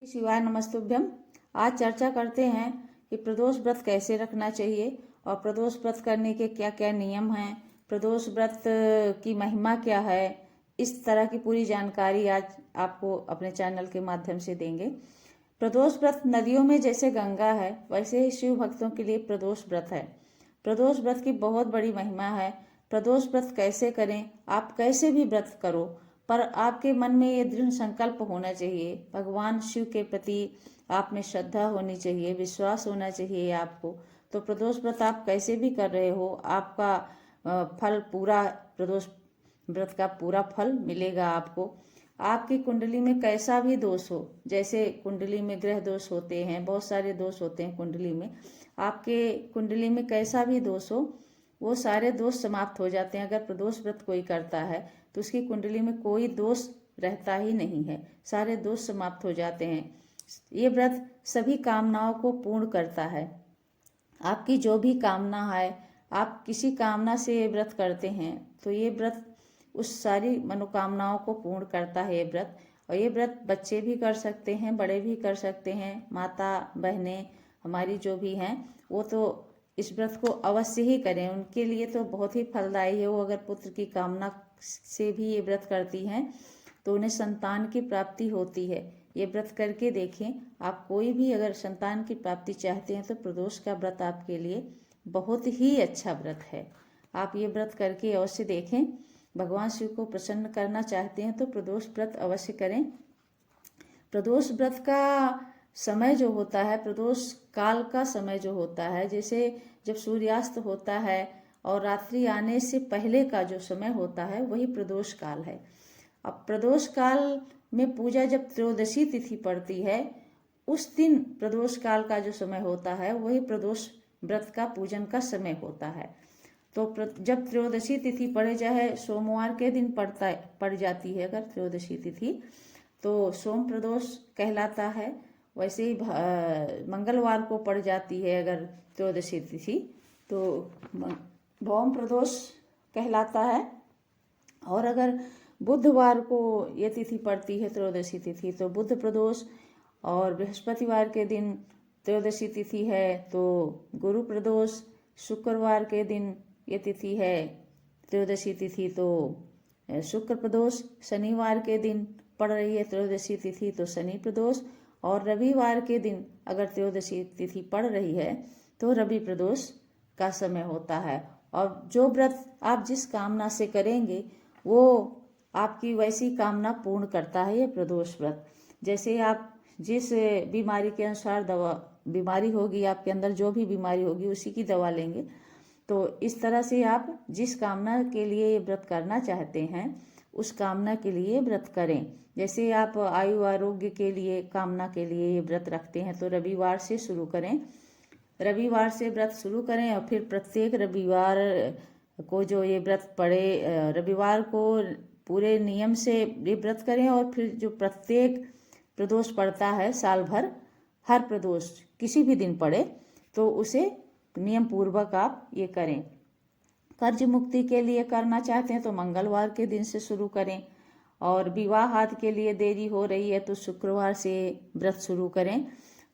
शिवाय नमस्तुभ्यम। आज चर्चा करते हैं कि प्रदोष व्रत कैसे रखना चाहिए और प्रदोष व्रत करने के क्या क्या नियम हैं, प्रदोष व्रत की महिमा क्या है। इस तरह की पूरी जानकारी आज आपको अपने चैनल के माध्यम से देंगे। प्रदोष व्रत नदियों में जैसे गंगा है, वैसे ही शिव भक्तों के लिए प्रदोष व्रत है। प्रदोष व्रत की बहुत बड़ी महिमा है। प्रदोष व्रत कैसे करें, आप कैसे भी व्रत करो, पर आपके मन में ये दृढ़ संकल्प होना चाहिए। भगवान शिव के प्रति आप में श्रद्धा होनी चाहिए, विश्वास होना चाहिए आपको। तो प्रदोष व्रत आप कैसे भी कर रहे हो, आपका फल पूरा, प्रदोष व्रत का पूरा फल मिलेगा आपको। आपकी कुंडली में कैसा भी दोष हो, जैसे कुंडली में ग्रह दोष होते हैं, बहुत सारे दोष होते हैं कुंडली में, आपके कुंडली में कैसा भी दोष हो, वो सारे दोष समाप्त हो जाते हैं। अगर प्रदोष व्रत कोई करता है तो उसकी कुंडली में कोई दोष रहता ही नहीं है, सारे दोष समाप्त हो जाते हैं। ये व्रत सभी कामनाओं को पूर्ण करता है। आपकी जो भी कामना है, आप किसी कामना से ये व्रत करते हैं तो ये व्रत उस सारी मनोकामनाओं को पूर्ण करता है ये व्रत। और ये व्रत बच्चे भी कर सकते हैं, बड़े भी कर सकते हैं, माता बहनें हमारी जो भी हैं वो तो इस व्रत को अवश्य ही करें। उनके लिए तो बहुत ही फलदायी है। वो अगर पुत्र की कामना से भी ये व्रत करती हैं तो उन्हें संतान की प्राप्ति होती है। ये व्रत करके देखें। आप कोई भी अगर संतान की प्राप्ति चाहते हैं तो प्रदोष का व्रत आपके लिए बहुत ही अच्छा व्रत है। आप ये व्रत करके अवश्य देखें। भगवान शिव को प्रसन्न करना चाहते हैं तो प्रदोष व्रत अवश्य करें। प्रदोष व्रत का समय जो होता है, प्रदोष काल का समय जो होता है, जैसे जब सूर्यास्त होता है और रात्रि आने से पहले का जो समय होता है वही प्रदोष काल है। अब प्रदोष काल में पूजा जब त्रयोदशी तिथि पड़ती है, उस दिन प्रदोष काल का जो समय होता है वही प्रदोष व्रत का पूजन का समय होता है। तो जब त्रयोदशी तिथि पड़े, चाहे सोमवार के दिन पड़ जाती है अगर त्रयोदशी तिथि, तो सोम प्रदोष कहलाता है। वैसे ही मंगलवार को पड़ जाती है अगर त्रयोदशी तिथि तो भौम प्रदोष कहलाता है। और अगर बुधवार को ये तिथि पड़ती है त्रयोदशी तिथि तो बुध प्रदोष। और बृहस्पतिवार के दिन त्रयोदशी तिथि है तो गुरु प्रदोष। शुक्रवार के दिन ये तिथि है त्रयोदशी तिथि तो शुक्र प्रदोष। शनिवार के दिन पड़ रही है त्रयोदशी तिथि तो शनि प्रदोष। और रविवार के दिन अगर त्रयोदशी तिथि पड़ रही है तो रवि प्रदोष का समय होता है। और जो व्रत आप जिस कामना से करेंगे वो आपकी वैसी कामना पूर्ण करता है ये प्रदोष व्रत। जैसे आप जिस बीमारी के अनुसार बीमारी होगी, आपके अंदर जो भी बीमारी होगी उसी की दवा लेंगे। तो इस तरह से आप जिस कामना के लिए ये व्रत करना चाहते हैं उस कामना के लिए व्रत करें। जैसे आप आयु आरोग्य के लिए कामना के लिए ये व्रत रखते हैं तो रविवार से शुरू करें। रविवार से व्रत शुरू करें और फिर प्रत्येक रविवार को जो ये व्रत पड़े, रविवार को पूरे नियम से ये व्रत करें। और फिर जो प्रत्येक प्रदोष पड़ता है साल भर, हर प्रदोष किसी भी दिन पड़े तो उसे नियम पूर्वक आप ये करें। कर्ज मुक्ति के लिए करना चाहते हैं तो मंगलवार के दिन से शुरू करें। और विवाह आदि के लिए देरी हो रही है तो शुक्रवार से व्रत शुरू करें।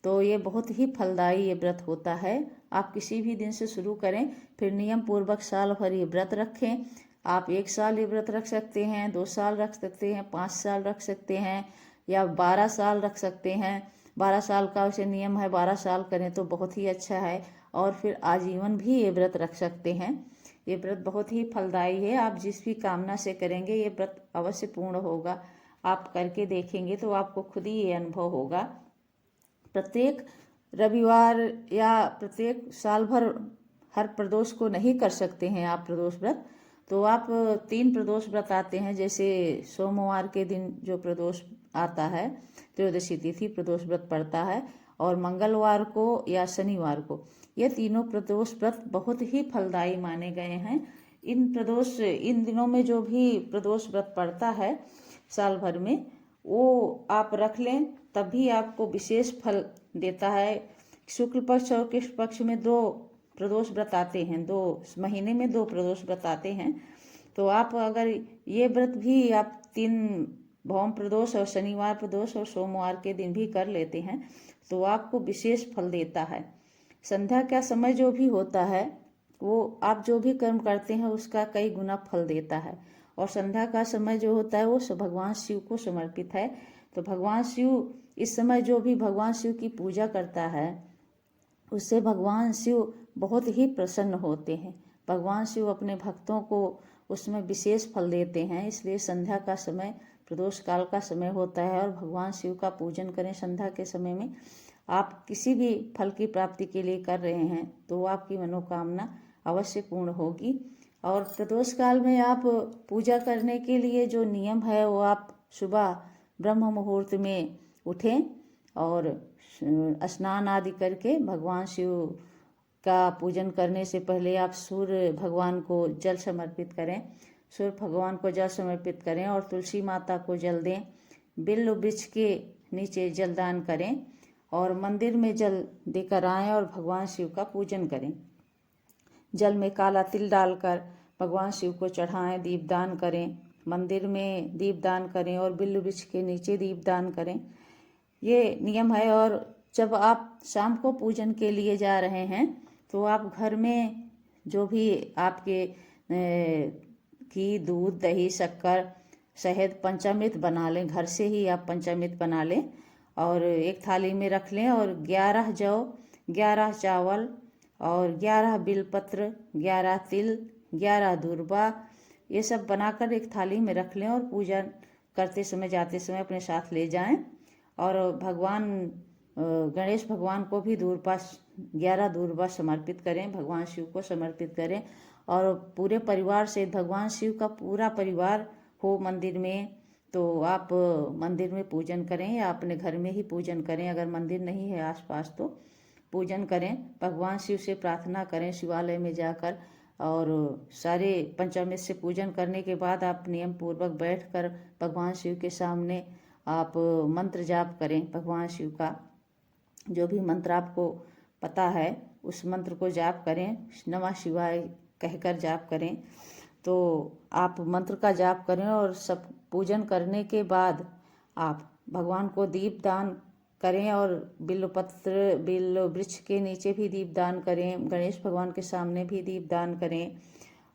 तो ये बहुत ही फलदायी ये व्रत होता है। आप किसी भी दिन से शुरू करें, फिर नियम पूर्वक साल भर ये व्रत रखें। आप 1 साल ये व्रत रख सकते हैं, 2 साल रख सकते हैं, 5 साल रख सकते हैं या 12 साल रख सकते हैं। 12 साल का वैसे नियम है, 12 साल करें तो बहुत ही अच्छा है। और फिर आजीवन भी ये व्रत रख सकते हैं। ये व्रत बहुत ही फलदायी है। आप जिस भी कामना से करेंगे ये व्रत अवश्य पूर्ण होगा। आप करके देखेंगे तो आपको खुद ही ये अनुभव होगा। प्रत्येक रविवार या प्रत्येक साल भर हर प्रदोष को नहीं कर सकते हैं आप प्रदोष व्रत, तो आप 3 प्रदोष व्रत आते हैं। जैसे सोमवार के दिन जो प्रदोष आता है त्रयोदशी तिथि प्रदोष व्रत पड़ता है, और मंगलवार को या शनिवार को, ये तीनों प्रदोष व्रत बहुत ही फलदायी माने गए हैं। इन दिनों में जो भी प्रदोष व्रत पड़ता है साल भर में वो आप रख लें, तब भी आपको विशेष फल देता है। शुक्ल पक्ष और कृष्ण पक्ष में 2 प्रदोष व्रत आते हैं, 2 महीने में 2 प्रदोष व्रत आते हैं। तो आप अगर ये व्रत भी आप 3 भौम प्रदोष और शनिवार प्रदोष और सोमवार के दिन भी कर लेते हैं तो आपको विशेष फल देता है। संध्या का समय जो भी होता है वो आप जो भी कर्म करते हैं उसका कई गुना फल देता है। और संध्या का समय जो होता है वो भगवान शिव को समर्पित है। तो भगवान शिव इस समय जो भी भगवान शिव की पूजा करता है उससे भगवान शिव बहुत ही प्रसन्न होते हैं। भगवान शिव अपने भक्तों को उसमें विशेष फल देते हैं। इसलिए संध्या का समय प्रदोष काल का समय होता है और भगवान शिव का पूजन करें। संध्या के समय में आप किसी भी फल की प्राप्ति के लिए कर रहे हैं तो आपकी मनोकामना अवश्य पूर्ण होगी। और प्रदोष काल में आप पूजा करने के लिए जो नियम है वो आप सुबह ब्रह्म मुहूर्त में उठें और स्नान आदि करके भगवान शिव का पूजन करने से पहले आप सूर्य भगवान को जल समर्पित करें। सूर्य भगवान को जल समर्पित करें और तुलसी माता को जल दें। बिल्व वृक्ष के नीचे जलदान करें और मंदिर में जल देकर आएं और भगवान शिव का पूजन करें। जल में काला तिल डालकर भगवान शिव को चढ़ाएं, दीपदान करें। मंदिर में दीपदान करें और बिल्व वृक्ष के नीचे दीपदान करें। ये नियम है। और जब आप शाम को पूजन के लिए जा रहे हैं तो आप घर में जो भी आपके घी, दूध, दही, शक्कर, शहद, पंचामृत बना लें। घर से ही आप पंचामृत बना लें और एक थाली में रख लें और 11 जौ, 11 चावल और 11 बिलपत्र, 11 तिल, 11 दूर्बा, ये सब बनाकर एक थाली में रख लें और पूजा करते समय जाते समय अपने साथ ले जाएं। और भगवान गणेश भगवान को भी दूर्बा 11 दूर्बा समर्पित करें, भगवान शिव को समर्पित करें। और पूरे परिवार से भगवान शिव का पूरा परिवार हो मंदिर में तो आप मंदिर में पूजन करें या अपने घर में ही पूजन करें। अगर मंदिर नहीं है आसपास तो पूजन करें, भगवान शिव से प्रार्थना करें शिवालय में जाकर। और सारे पंचामृत से पूजन करने के बाद आप नियम पूर्वक बैठकर भगवान शिव के सामने आप मंत्र जाप करें। भगवान शिव का जो भी मंत्र आपको पता है उस मंत्र को जाप करें, नमः शिवाय कहकर जाप करें। तो आप मंत्र का जाप करें और सब पूजन करने के बाद आप भगवान को दीप दान करें और बिल्वपत्र, बिल्व वृक्ष के नीचे भी दीप दान करें, गणेश भगवान के सामने भी दीप दान करें।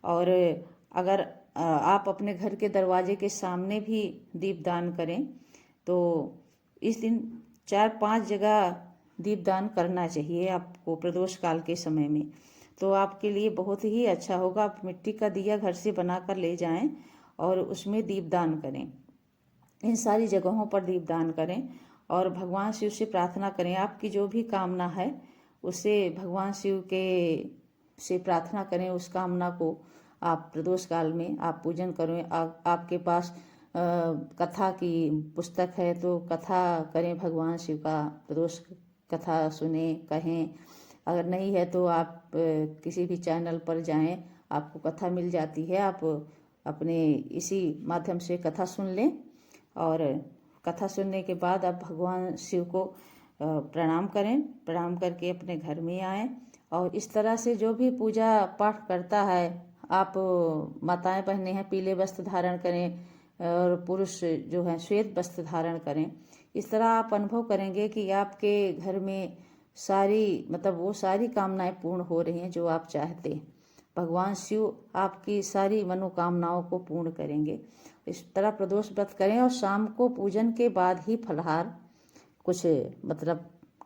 और अगर आप अपने घर के दरवाजे के सामने भी दीप दान करें तो इस दिन 4-5 जगह दीपदान करना चाहिए आपको प्रदोष काल के समय में। तो आपके लिए बहुत ही अच्छा होगा। आप मिट्टी का दिया घर से बना कर ले जाएं और उसमें दीपदान करें। इन सारी जगहों पर दीपदान करें और भगवान शिव से प्रार्थना करें। आपकी जो भी कामना है उसे भगवान शिव के से प्रार्थना करें। उस कामना को आप प्रदोष काल में आप पूजन करें। आपके पास कथा की पुस्तक है तो कथा करें, भगवान शिव का प्रदोष कथा सुने, कहें। अगर नहीं है तो आप किसी भी चैनल पर जाएं, आपको कथा मिल जाती है। आप अपने इसी माध्यम से कथा सुन लें और कथा सुनने के बाद आप भगवान शिव को प्रणाम करें। प्रणाम करके अपने घर में आएं और इस तरह से जो भी पूजा पाठ करता है, आप माताएं बहनें हैं पीले वस्त्र धारण करें और पुरुष जो हैं श्वेत वस्त्र धारण करें। इस तरह आप अनुभव करेंगे कि आपके घर में वो सारी कामनाएं पूर्ण हो रही हैं जो आप चाहते हैं। भगवान शिव आपकी सारी मनोकामनाओं को पूर्ण करेंगे। इस तरह प्रदोष व्रत करें और शाम को पूजन के बाद ही फलाहार कुछ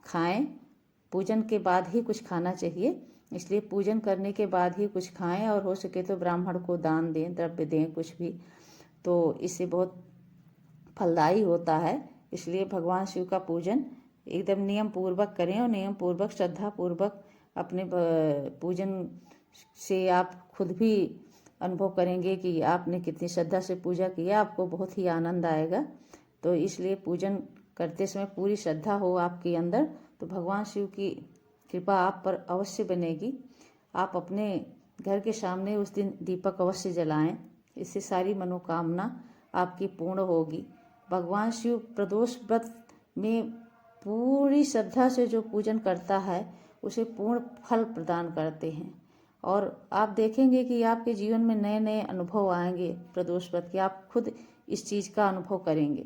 खाएं। पूजन के बाद ही कुछ खाना चाहिए, इसलिए पूजन करने के बाद ही कुछ खाएं और हो सके तो ब्राह्मण को दान दें, द्रव्य दें कुछ भी, तो इससे बहुत फलदायी होता है। इसलिए भगवान शिव का पूजन एकदम नियम पूर्वक करें और नियम पूर्वक श्रद्धा पूर्वक अपने पूजन से आप खुद भी अनुभव करेंगे कि आपने कितनी श्रद्धा से पूजा किया, आपको बहुत ही आनंद आएगा। तो इसलिए पूजन करते समय पूरी श्रद्धा हो आपके अंदर तो भगवान शिव की कृपा आप पर अवश्य बनेगी। आप अपने घर के सामने उस दिन दीपक अवश्य जलाएं, इससे सारी मनोकामना आपकी पूर्ण होगी। भगवान शिव प्रदोष व्रत में पूरी श्रद्धा से जो पूजन करता है उसे पूर्ण फल प्रदान करते हैं। और आप देखेंगे कि आपके जीवन में नए नए अनुभव आएंगे प्रदोष व्रत के। आप खुद इस चीज़ का अनुभव करेंगे।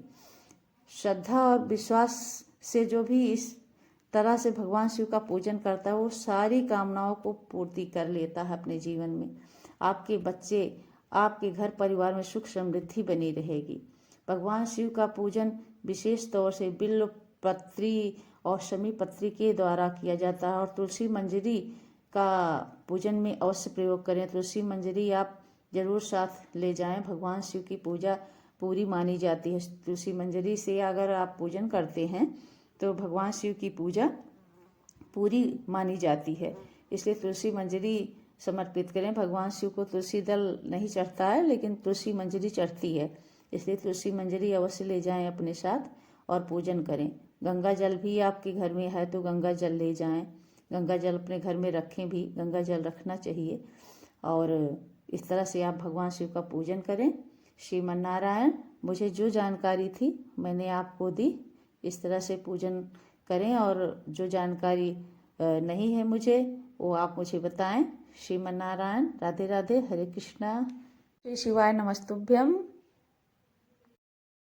श्रद्धा और विश्वास से जो भी इस तरह से भगवान शिव का पूजन करता है वो सारी कामनाओं को पूर्ति कर लेता है अपने जीवन में। आपके बच्चे, आपके घर परिवार में सुख समृद्धि बनी रहेगी। भगवान शिव का पूजन विशेष तौर से बिल्व पत्री और शमी पत्री के द्वारा किया जाता है और तुलसी मंजरी का पूजन में अवश्य प्रयोग करें। तुलसी मंजरी आप जरूर साथ ले जाएं। भगवान शिव की पूजा पूरी मानी जाती है। तुलसी मंजरी से अगर आप पूजन करते हैं तो भगवान शिव की पूजा पूरी मानी जाती है। इसलिए तुलसी मंजरी समर्पित करें। भगवान शिव को तुलसी दल नहीं चढ़ता है, लेकिन तुलसी मंजरी चढ़ती है, इसलिए तुलसी मंजरी अवश्य ले जाएं अपने साथ और पूजन करें। गंगा जल भी आपके घर में है तो गंगा जल ले जाएं। गंगा जल अपने घर में रखें भी, गंगा जल रखना चाहिए। और इस तरह से आप भगवान शिव का पूजन करें। श्रीमन नारायण, मुझे जो जानकारी थी मैंने आपको दी। इस तरह से पूजन करें और जो जानकारी नहीं है मुझे वो आप मुझे बताएं। श्रीमन नारायण, राधे राधे, हरे कृष्णा, श्री शिवाय नमस्तुभ्यम।